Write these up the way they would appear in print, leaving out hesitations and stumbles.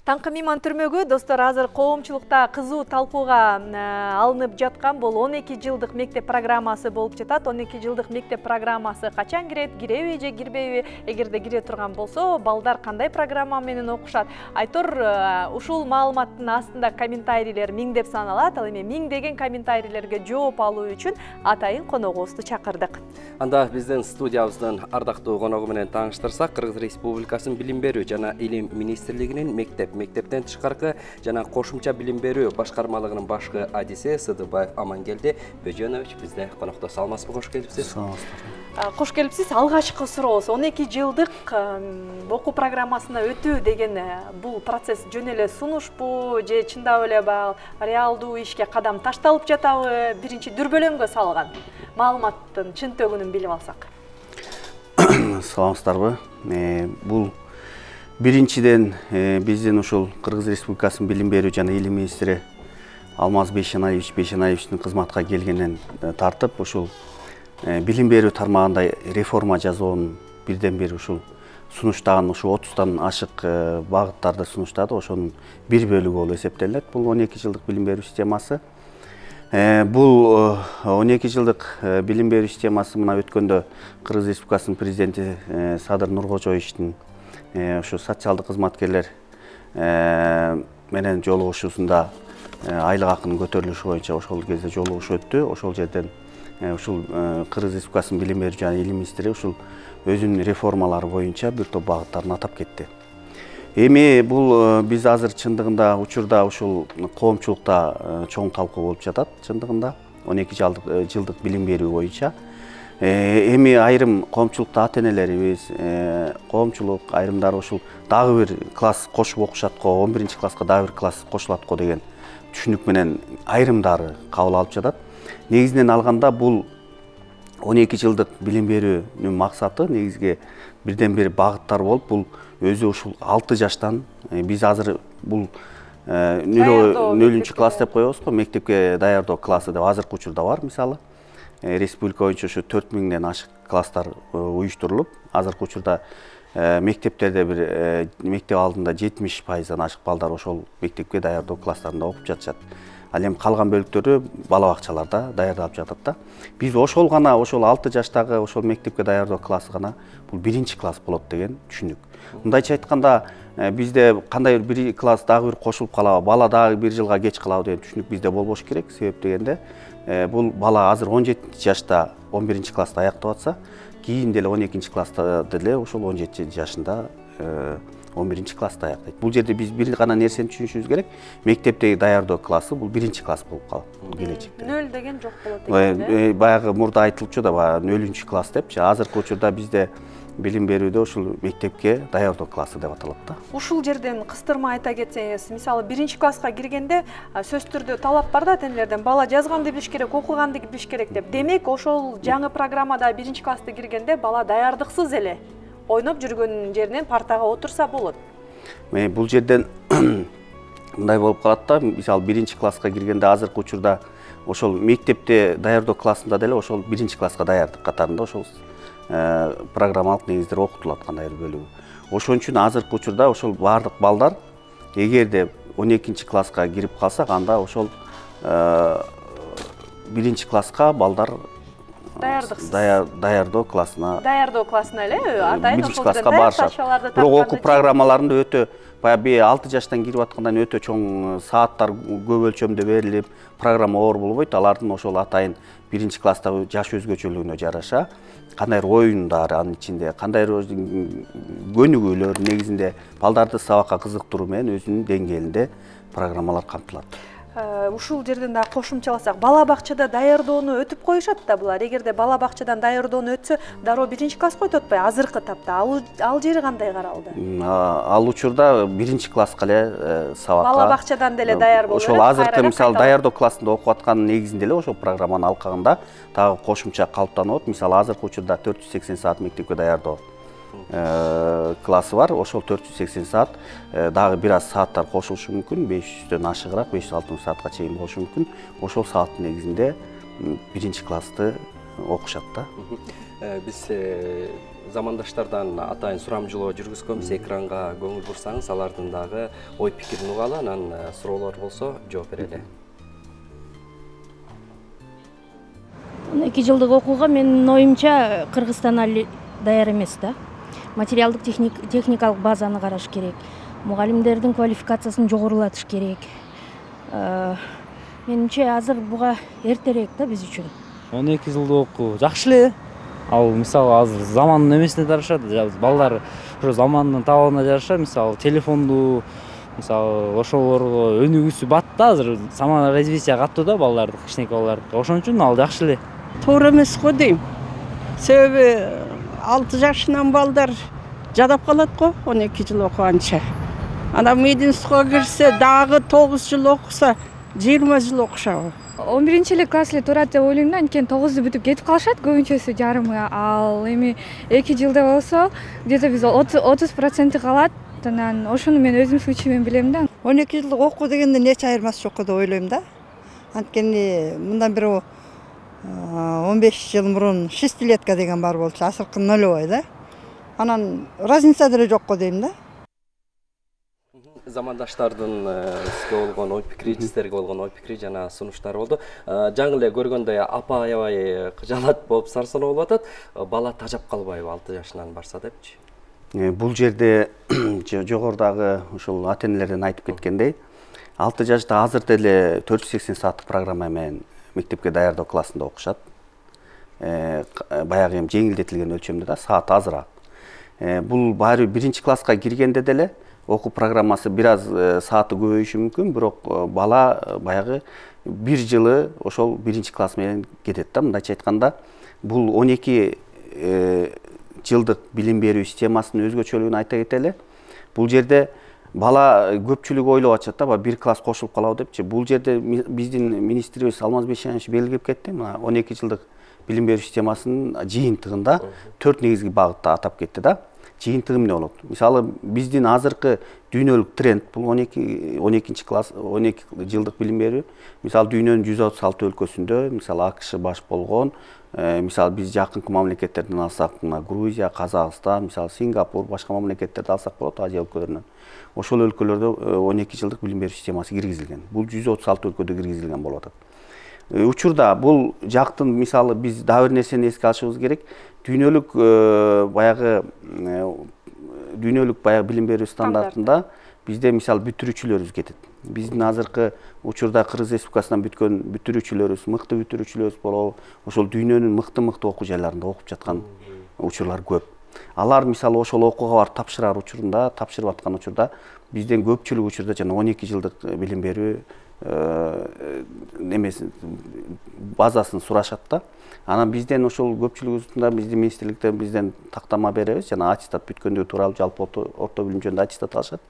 Таңкы мейман түрмөгү достор азыр коомчулукта кызуу талкууга алынып жаткан бул 12 жылдык мектеп программасы болуп жатат. 12 жылдык мектеп программасы качан кирет, киреби же кирбейби? Эгерде кире турган болсо, балдар кандай программа менен окушат? Айтор ушул маалыматтын астында комментарийлер миңдеп саналат. Ал эми миңдеген комментарийлерге жооп алуу үчүн атайын коногубузду чакырдык. Анда биздин студиябыздын ардактуу коногу менен тааныштырсак, Кыргыз Республикасынын Билим берүү жана Илим министрлигинин мектептен тышкаркы жана кошумча билим берүү башкармалыгынын башкы адиси Сыдыбаев Амангелди Бөжөнович бизде конокто. Саламатсызбы, кош келипсиз. Кош келипсиз. Алгачкы сурообуз 12 жылдык окуу программасына өтүү деген бул процесс жөн эле сунушпу же чындап эле реалдуу ишке кадам ташталып жатабы? Биринчи дүрбөлөңгө салган маалыматтын чын төгүнүн билип алсак. Саламатсыздарбы. Бул биринчиден биздин ушул Кыргыз Республикасынын Билим берүү жана Илим министри Алмаз Бейшенаевичтин кызматка келгенден тартып ушул билим берүү тармагында реформа жасоонун бирден бир ушул сунуштаган ушу 30тан ашык багыттарды сунуштады. Ошонун бир бөлүгү болуп эсептелет. Бул 12 жылдык билим берүү системасы. Бул 12 жылдык билим берүү системасы мына өткөндө Кыргыз Республикасынын президенти Садыр Нуркожоевичтин ушу социалдык кызматкерлер менен жолугушуусунда айлык акынын көтөрүлүшү боюнча ошол кезде жолугуш өттү. Ошол жерден ушул Кыргыз Республикасынын Билим берүү жана Илим министри ушул өзүнүн реформалары боюнча бир топ багыттарын атап кетти. Эми бул биз азыр чындыгында учурда ушул коомчулукта чоң талкуу болуп жатат. Чындыгында 12 жылдык билим берүү боюнча эми айрым коомчулукта ата-энелерибиз, коомчулук айрымдары ушул дагы бир класс кошуп окушат го, 11 класска дагы бир класс кошулат го деген түшүнүк менен айрымдары кабыл алып жатат. Негизинен алганда бул 12 жылдык билим берүүнүн максаты негизги бирден бир багыттар болуп, бул өзү ушул 6 жаштан биз азыр бул 0 класс деп коебуз го, мектепке даярдоо классы деп азыркы учурда бар. Мисалы республика боюнча ушу 4000ден ашык класстар уюштурулуп, азыркы учурда мектептерде бир мектеп алдында 70%-дан ашык балдар ошол мектепке даярдоо класстарында окуп жатышат. Ал эми калган бөлүктөрү бала бакчаларда даярдалып жатат да. Биз ошол 6 жаштагы ошол мектепке даярдоо классы гана бул 1 класс болот деген түшүнүк. Мындайча айтканда бизде кандай бир класс дагы бир кошулуп калабы, бала дагы бир жылга кеч калабы деген түшүнүк бизде болбош керек. Себеп дегенде бул бала азыр 17 жашта 11 класста аяктап атса, кийин деле 12 класста деле ошол 17 жашында 11 класста аяктайт. Бул жерде биз бир гана нерсени түшүнүшүбүз керек. Мектептеги даярдоо классы бул 1 класс болуп калат. Бул келечекте. 0 деген жок болот экен. Баягы мурда айтылчу да, 0 класс депчи. Азыркы учурда бизде билим берүүдө ушул мектепке даярдоо классы деп аталат да. Ушул жерден кыстырма айта кетсеңиз, мисалы 1 класска киргенде сөз түрдө талап бар да ата-энелерден, бала жазганды билиш керек, окуганды билиш керек деп. Демек, ошол жаңы программада 1 класста киргенде бала даярдыксыз эле ойноп жүргөн жеринен партага отурса болот. Бул жерден мындай болуп калат да, мисалы 1 класска киргенде азыркы учурда ошол мектепте даярдоо классында деле ошол 1 класска даярдык катарында ошол программалык негиздер окутулат кандай бир бөлүгү. Ошон үчүн азыркы учурда ошол бардык балдар эгерде 12 класска кирип калсак, анда ошол 1 класска балдар даярдоо классына эле атайын ошол класска барышат. Бирок окуу программаларында өтө баягы 6 жаштан кирип аткандан өтө чоң сааттар көп өлчөмдө берилип, программа оор болбойт. Алардын ошол атайын 1 класстагы жаш өзгөчөлүгүнө жараша кандайдыр оюндар, анын ичинде кандайдыр көнүгүүлөр негизинде балдарды сабакка кызыктыруу менен өзүнүн деңгээлинде программалар камтылат. Ушул жерден да кошумчаласак, бала бакчада даярдоону өтүп коюшат да булар. Эгерде бала бакчадан даярдоону өтсө, дароо 1 класска өтөт атпайбы азыркы тапта? Ал жери кандай каралды? Ал учурда 1 класска эле сабакка бала бакчадан деле даяр болуп. Ошол азыркы мисалы даярдоо классында окуп аткан негизинде эле ошол программанын алкагында дагы кошумча калыптанып, мисалы азыркы учурда 480 саат мектепке даярдоо классы бар. Ошол 480 саат дагы бир аз сааттар кошулушу мүмкүн, 500дөн ашыгыраак 500-600 саатка чейин болушу мүмкүн. Ошол сааттын негизинде 1 классты окушат да. Биз замандаштардан атайын сурамжылоо жүргүзгөнбүз, экранга көңүл бурсаңыз, алардын дагы ой пикирин угалы, анан суроолор болсо жооп берели. 12 жылдык окууга менин оюмча Кыргызстан али даяр эмес да. Материалдык техникалык базаны караш керек. Мугалимдердин квалификациясын жогорулатыш керек. Менимче азыр буга эртерээк да биз үчүн. 12 жылдык окуу жакшы эле. Ал мисалы азыр замандын эмесине жараша, балдар ошо замандын талабына жараша, мисалы телефонду, мисалы ошолорго өнүгүүсү бат да, азыр заман развития каттуу да балдардын, кичинекей балдардын. Ошон үчүн ал жакшы эле. Туура эмес го дейм. Себеби 6 жашынан балдар жадап калат го 12 жыл окуганча. Ана мединституга кирсе дагы 9 жыл окуса 20 жыл окушабы. 11 класс эле турат деп ойлойм да, анткени 9-ду бүтүп кетип калышат көбүнчөсү жарымы. Ал эми 2 жылда болсо где-то биз 30% калат. Анан ошону мен өзүм случаймен билем да. 12 жылдык окуу дегенде нече айырмасы жок деп ойлойм да. Анткени мындан бери 15 жыл мурун шестилетка деген бар болчу, азыркы нолевой да. Анан разница деле жок го дейм да. Замандаштардын сизге болгон ой пикири, сиздерге болгон ой пикири жана сунуштар болду. Жаңы эле көргөндөй апа аябай кыжалат болуп сарсаноо болуп атат. Бала тажап калбайбы 6 жашынан барса депчи? Бул жерде жогорудагы ушул ата-энелерден айтып кеткендей, 6 жашта азыр деле 480 сааттык программа менен мектепке даярдоо классында окушат. Баягы эми жеңилдетилген өлчөмдө да, саат азыраак. Бул баары биринчи класска киргенде деле окуу программасы бир аз сааты көбөйүшү мүмкүн, бирок бала баягы 1 жылы ошол биринчи класс менен кетет да. Мындайча айтканда, бул 12 жылдык билим берүү системасынын өзгөчөлүгүн айта кетели. Бул жерде бала көпчүлүк ойлоп атышат да, бир класс кошулуп калабы депчи. Бул жерде биздин министрибиз Алмаз Бейшенович белгилеп кетти. Мына 12 жылдык билим берүү системасынын жыйынтыгында 4 негизги багытты атап кетти да. Жыйынтыгы эмне болот? Мисалы, биздин азыркы дүйнөлүк тренд бул 12 класс, 12 жылдык билим берүү. Мисалы, дүйнөнүн 136 өлкөсүндө, мисалы АКШ баш болгон, мисалы биз жакынкы мамлекеттерден алсак, Грузия, Казакстан, мисалы Сингапур, башка мамлекеттерди алсак болот, Азия өлкөлөрүнөн. Ошол өлкөлөрдө 12 жылдык билим берүү системасы киргизилген. Бул 136 өлкөдө киргизилген болуп атат. Учурда бул жактын мисалы биз дагы бир нерсени эске алышыбыз керек. Дүйнөлүк баягы билим берүү стандартында бизде мисалы бүтүрүүчүлөрүбүз кетет. Биздин азыркы учурда Кыргыз Республикасынан бүткөн бүтүрүүчүлөрүбүз, мыкты бүтүрүүчүлөрүбүз болобу, ошол дүйнөнүн мыкты окуу жайларында окуп жаткан учурлар көп. Алар мисалы ошол окууга барып тапшырып аткан учурда бизден көпчүлүк учурда жана 12 жылдык билим берүү базасын сурашат да. Анан бизден ошол көпчүлүгүбүздүн биздин министрликте бизден тактама беребиз, жана аттестат бүткөндүгү тууралуу жалпы орто билим жөнүндө аттестат алышат.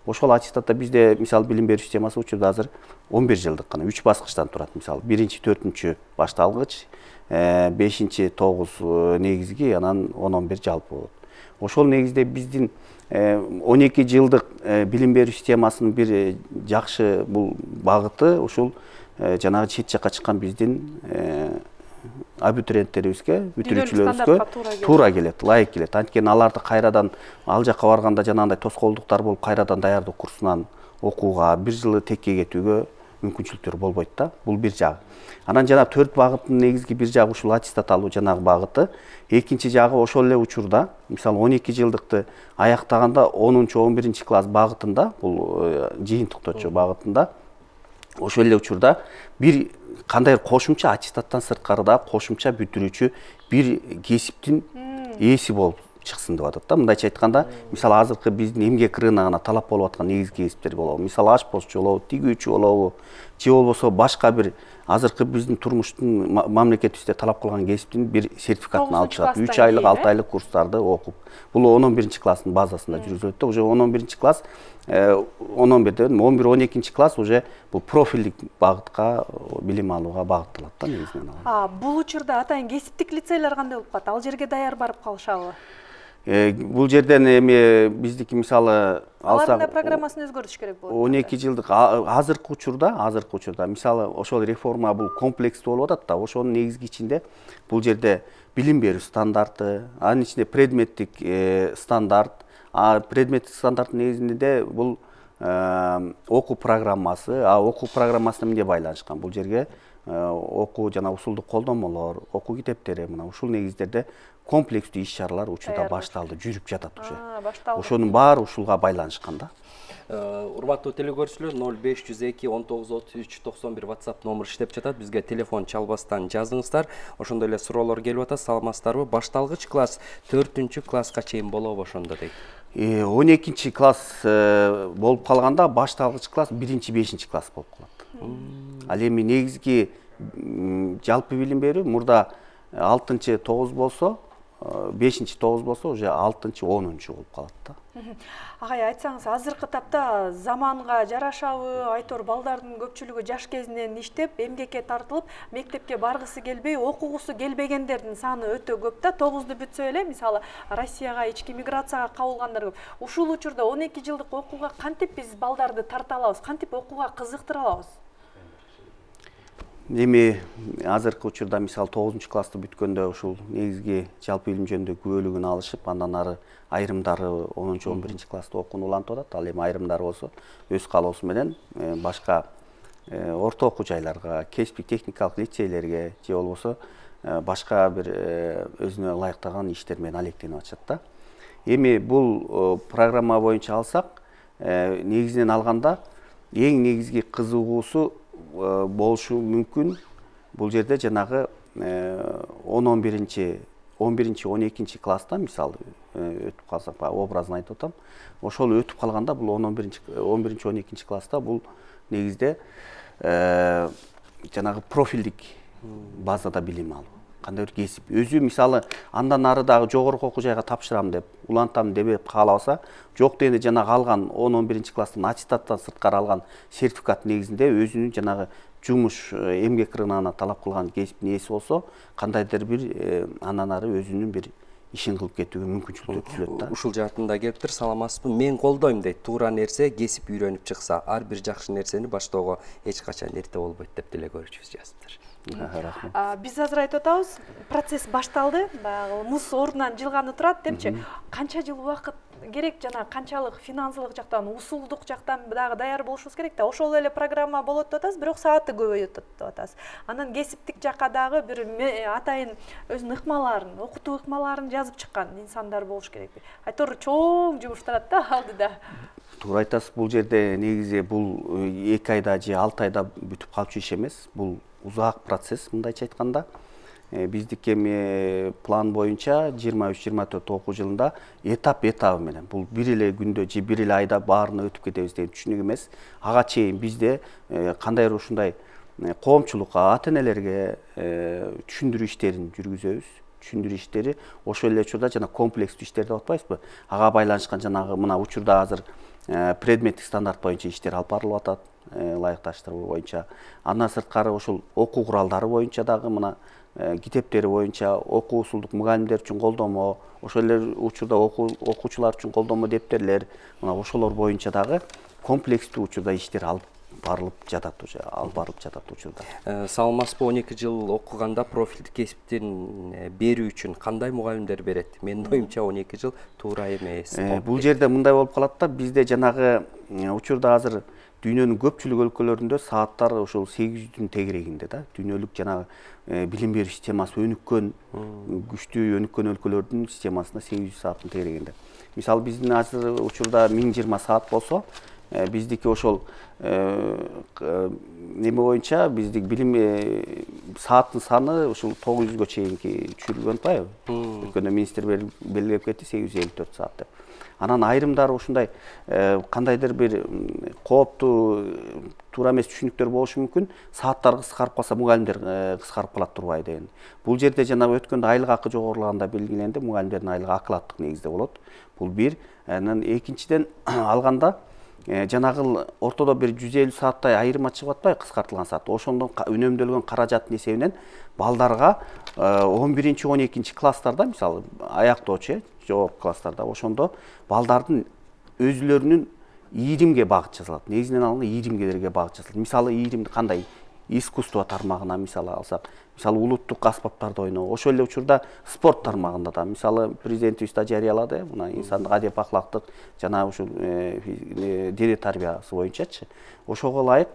Ошол аттестатта бизде мисалы билим берүү системасы учурда азыр 11 жылдык гана 3 баскычтан турат. Мисалы 1-4 башталгыч, 5-9 негизги, анан 10-11 жалпы болот. Ошол негизде биздин 12 жылдык билим берүү системасынын бир жакшы бул багыты ушул жанагы чет жакка чыккан биздин абитуриенттерибизге, бүтүрүүчүлөрүбүзгө туура келет, ылайык келет. Анткени аларды кайрадан ал жакка барганда жанагындай тоскоолдуктар болуп, кайрадан даярдоо курсунан окууга, 1 жылы текке кетүүгө мүмкүнчүлүктөр болбойт да. Бул бир жагы. Анан жана 4 багыттын негизги бир жагы ушул аттестат алуу жанагы багыты. Экинчи жагы ошол эле учурда, мисалы 12 жылдыкты аяктаганда 10-11 класс багытында, бул жыйынтыктоочу багытында, ошол эле учурда бир кандай кошумча аттестаттан сырткары да кошумча бүтүрүүчү бир кесиптин ээси болуп чыксын деп атат да. Мындайча айтканда, мисалы азыркы биздин эмгек рыногуна талап болуп аткан негизги кесиптер болобу, мисалы ашпозчу болобу, тигүүчү болобу, же болбосо башка бир азыркы биздин турмуштун мамлекетибизде талап кылган кесиптин бир сертификатын алып чыгат. 3 айлык, 6 айлык курстарды окуп. Бул 11 класстын базасында жүргүзүлөт да. Уже 11 класс, 11-12 класс уже бул профилдик багытка билим алууга багытталат да негизинен. Бул учурда атайын кесиптик лицейлер кандай болуп калат? Ал жерге даяр барып калышабы? Бул жерден эми биздики мисалы алардын да программасын өзгөртүш керек болот. 12 жылдык азыркы учурда мисалы ошол реформа бул комплекстүү болуп атат да, ошонун негизги ичинде бул жерде билим берүү стандарты, анын ичинде предметтик стандарт, предметтик стандарттын негизинде бул окуу программасы, окуу программасына эмне байланышкан? Бул жерге окуу жана усулдук колдомолор, окуу китептери мына ушул негиздерде комплекстүү иш-чаралар учурда башталды, жүрүп жатат уже. Ошонун баары ушулга байланышкан да. Урматтуу телекөрүүчүлөр, 0502 1933 91 WhatsApp номер иштеп жатат. Бизге телефон чалбастан жазыңыздар. Ошондой эле суроолор келип атат. Саламатсыздарбы? Башталгыч класс 4-класска чейин болобу ошондо дейт. 12 класс болуп калганда башталгыч класс 1-5 класс болуп калат. Ал эми негизги жалпы билим берүү мурда 6-9 болсо, 5-9 болсо уже 6-10 болуп калат да. Агай, айтсаңыз, азыркы тапта заманга жарашабы, айтор балдардын көпчүлүгү жаш кезинен иштеп, эмгекке тартылып, мектепке баргысы келбей, окугусу келбегендердин саны өтө көп да. 9-ду бүтсө эле, мисалы, Россияга ички миграцияга кабылгандар көп. Ушул учурда 12 жылдык окууга кантип биз балдарды тарта алабыз, кантип окууга кызыктыра алабыз? Эми азыркы учурда мисалы 9-классты бүткөндө ушул негизги жалпы билим жөнүндө күбөлүгүн алышып, андан ары айрымдары 10-11 класста окууну улантып атат. Ал эми айрымдары болсо өз каалоосу менен башка орто окуу жайларга, кесиптик техникалык лицейлерге же болбосо башка бир өзүнө ылайыктаган иштер менен алектенип атышат да. Эми бул программа боюнча алсак, негизинен алганда эң негизги кызыгуусу болушу мүмкүн. Бул жерде жанагы 11-12 класста мисалы өтүп калсак, образын айтып атам. Ошол өтүп калганда бул 11-12 класста бул негизде жанагы профилдик базада билим алуу. Кандай бир кесип өзү мисалы андан ары дагы жогорку окуу жайга тапшырам деп, улантам деп каалабаса, жок дегенде жанагы алган 10-11 класстын аттестаттан сырткары алган сертификат негизинде өзүнүн жанагы жумуш эмгек рыногуна талап кылган кесиптин ээси болсо, кандайдыр бир андан ары өзүнүн бир ишин кылып кетүүгө мүмкүнчүлүктөр түзүлөт да. Ушул жаатында келиптир, саламатсызбы? Мен колдойм дейт. Туура нерсе кесип үйрөнүп чыкса, ар бир жакшы нерсени баштоого эч качан эрте болбойт деп деле көрүүчүбүз жазыптыр. Биз азыр айтып атабыз, процесс башталды, баягы муз ордунан жылганы турат депчи. Канча жыл убакыт керек жана канчалык финансылык жактан, усулдук жактан дагы даяр болушубуз керек да. Ошол эле программа болот деп атасыз, бирок саатты көбөйөт деп атасыз. Анан кесиптик жакка дагы бир атайын өзүнүн ыкмаларын, окутуу ыкмаларын жазып чыккан инсандар болуш керекпи? Айтор чоң жумуш турат да алдыда. Туура айтасыз, бул жерде негизи бул 2 айда же 6 айда бүтүп калчу иш эмес. Бул узак процесс, мындайча айтканда. Биздики эми план боюнча 23-24 окуу жылында этапы менен бул бир эле күндө же бир эле айда баарына өтүп кетебиз деген түшүнүк эмес. Ага чейин бизде кандайдыр ушундай коомчулукка, ата-энелерге түшүндүрүү иштерин жүргүзөбүз. Түшүндүрүү иштери ошол эле учурда жана комплекстүү иштер деп атпайсызбы? Ага байланышкан жанагы мына учурда азыр предметтик стандарт боюнча иштер алып барылып атат, ылайыкташтыруу боюнча. Андан сырткары ошол окуу куралдары боюнча дагы мына китептери боюнча окуу усулдук мугалимдер үчүн колдомо, ошол эле учурда окуучулар үчүн колдомо дептерлер, мына ошолор боюнча дагы комплекстүү учурда иштер алып барылып жатат учурда. Саламатсызбы? 12 жыл окуганда профилдик кесиптин берүү үчүн кандай мугалимдер берет? Менин оюмча 12 жыл туура эмес. Бул жерде мындай болуп калат да, бизде жанагы учурда азыр дүйнөнүн көпчүлүк өлкөлөрүндө сааттар ошол 800-дүн тегерегинде да. Дүйнөлүк жанагы билим берүү системасы өнүккөн, күчтүү өнүккөн өлкөлөрдүн системасына 800 сааттын тегерегинде. Мисалы биздин азыр учурда 1020 саат болсо, биздики ошол неме боюнча биздик билим сааттын саны ушул 900гө чейинки түшүрүлгөн атпайбы? Өткөндө министр белгилеп кетти 854 саат деп. Анан айрымдары ушундай кандайдыр бир кооптуу туура эмес түшүнүктөр болушу мүмкүн. Сааттар кыскарып калса, мугалимдер кыскарып калат турбайбы деген. Бул жерде жанагы өткөндө айлык акы жогорулаганда белгиленди, мугалимдердин айлыгы акылаттык негизде болот. Бул бир. Анан экинчиден алганда жанагы ортодо бир 150 сааттай айырма чыгып атпайбы, кыскартылган саат. Ошондон үнөмдөлгөн каражаттын эсебинен балдарга 11-12 класстарда мисалы аяктоочу жогорку класстарда ошондо балдардын өзүлөрүнүн ийримге багыт жасалат. Негизинен алганда ийримгелерге багыт жасалат. Мисалы ийримди кандай искусство тармагына мисалы алсак, мисалы улуттук аспаптарды ойноо, ошол эле учурда спорт тармагында да мисалы президентибиз да жарыялады, мына инсандык адеп ахлактык жана ушул дене тарбиясы боюнчачы. Ошого ылайык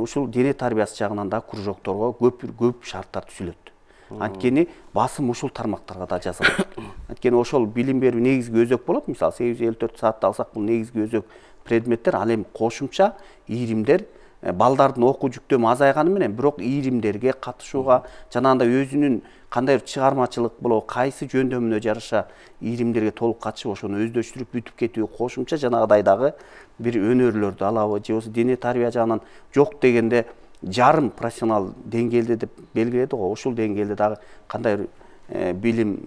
ушул дене тарбиясы жагынан да кружокторго көп шарттар түзүлөт. Анткени басым ушул тармактарга да жазылат. Анткени ошол билим берүү негизги өзөк болот. Мисалы 854 саатты алсак, бул негизги өзөк предметтер, ал эми кошумча ийримдер балдардын окуу жүктөмү азайганы менен бирок ийримдерге катышууга жанагындай өзүнүн кандай бир чыгармачылык болобу, кайсы жөндөмүнө жараша ийримдерге толук катышып, ошону өздөштүрүп бүтүп кетүү кошумча жанагыдай дагы бир өнөрлөрдү алабы, же болбосо дене тарбия жагынан жок дегенде жарым профессионал деңгээлде деп белгиледи го. Ошол деңгээлде дагы кандай бир билим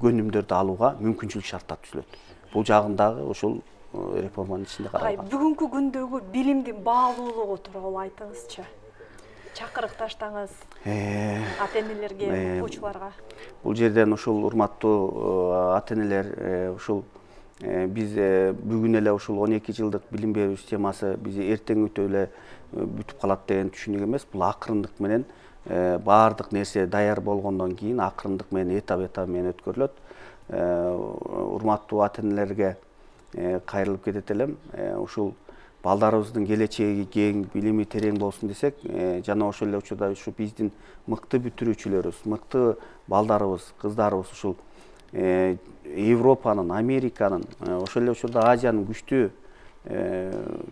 көнүмдөрдү алууга мүмкүнчүлүк шарттар түзүлөт. Бул жагын дагы ошол реформанын ичинде каралган. Бүгүнкү күндөгү билимдин баалуулугу тууралуу айтыңызчы. Чакырык таштаңыз ата-энелерге, окуучуларга. Бул жерден ушул урматтуу ата-энелер, ушул биз бүгүн эле ушул 12 жылдык билим берүү системасы бизи эртең өтө эле бүтүп калат деген түшүнүк эмес. Бул акырындык менен баардык нерсе даяр болгондон кийин акырындык менен этап менен өткөрүлөт. Урматтуу ата-энелерге кайрылып кетет элем. Ушул балдарыбыздын келечеги кең, билими терең болсун десек, жана ошол эле учурда ушу биздин мыкты бүтүрүүчүлөрүбүз, мыкты балдарыбыз, кыздарыбыз ушул Европанын, Американын, ошол эле учурда Азиянын күчтүү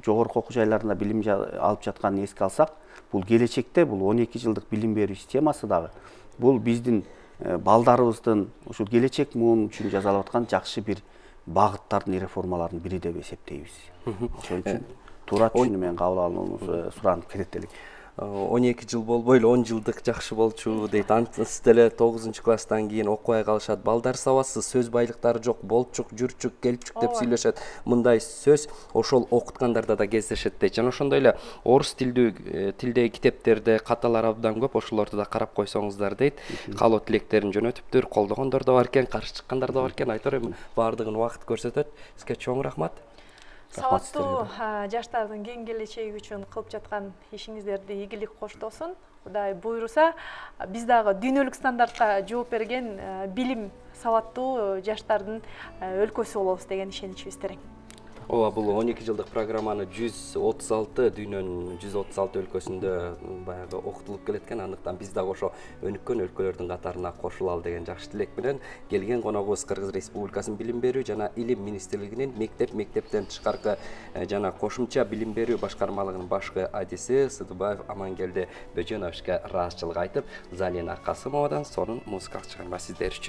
жогорку окуу жайларында билим алып жатканын эске алсак, бул келечекте бул 12 жылдык билим берүү системасы дагы бул биздин балдарыбыздын ушул келечек муун үчүн жасалып аткан жакшы бир багыттардын реформалардын бири деп эсептейбиз. Ошон үчүн туура түшүнүү менен кабыл алууну суранып кетет элек. 12 жыл болбой эле 10 жылдык жакшы болчу дейт. Антысы деле 9 класстан кийин окубай калышат. Балдар сабатсыз, сөз байлыктары жок, болчук, жүрчүк, келчүк деп сүйлөшөт. Мындай сөз ошол окуткандарда да кездешет дейт. Жана ошондой эле орус тилдеги китептерде каталар абдан көп, ошолорду да карап койсоңуздар дейт. Каалоо тилектерин жөнөтүптүр, колдогондор да бар экен, каршы чыккандар да бар экен. Айтор эми баардыгын убакыт көрсөтөт. Сизге чоң рахмат. Сабаттуу жаштардын кең келечеги үчүн кылып жаткан ишиңиздерди ийгилик коштосун. Кудай буйруса, биз дагы дүйнөлүк стандартка жооп берген билим сабаттуу жаштардын өлкөсү болобуз деген ишеничибиз терең. Ооба, бул 12 жылдык программаны 136 дүйнөнүн 136 өлкөсүндө баягы окутулуп келеткен. Андыктан биз дагы ошо өнүккөн өлкөлөрдүн катарына кошулалы деген жакшы тилек менен келген коногубуз Кыргыз Республикасынын билим берүү жана илим министрлигинин мектептен тышкаркы жана кошумча билим берүү башкармалыгынын башкы адиси Сыдыбаев Амангелди Бөжөновичке ыраазычылык айтып, Залина Касымовадан сонун музыкалык чыгарма сиздер үчүн.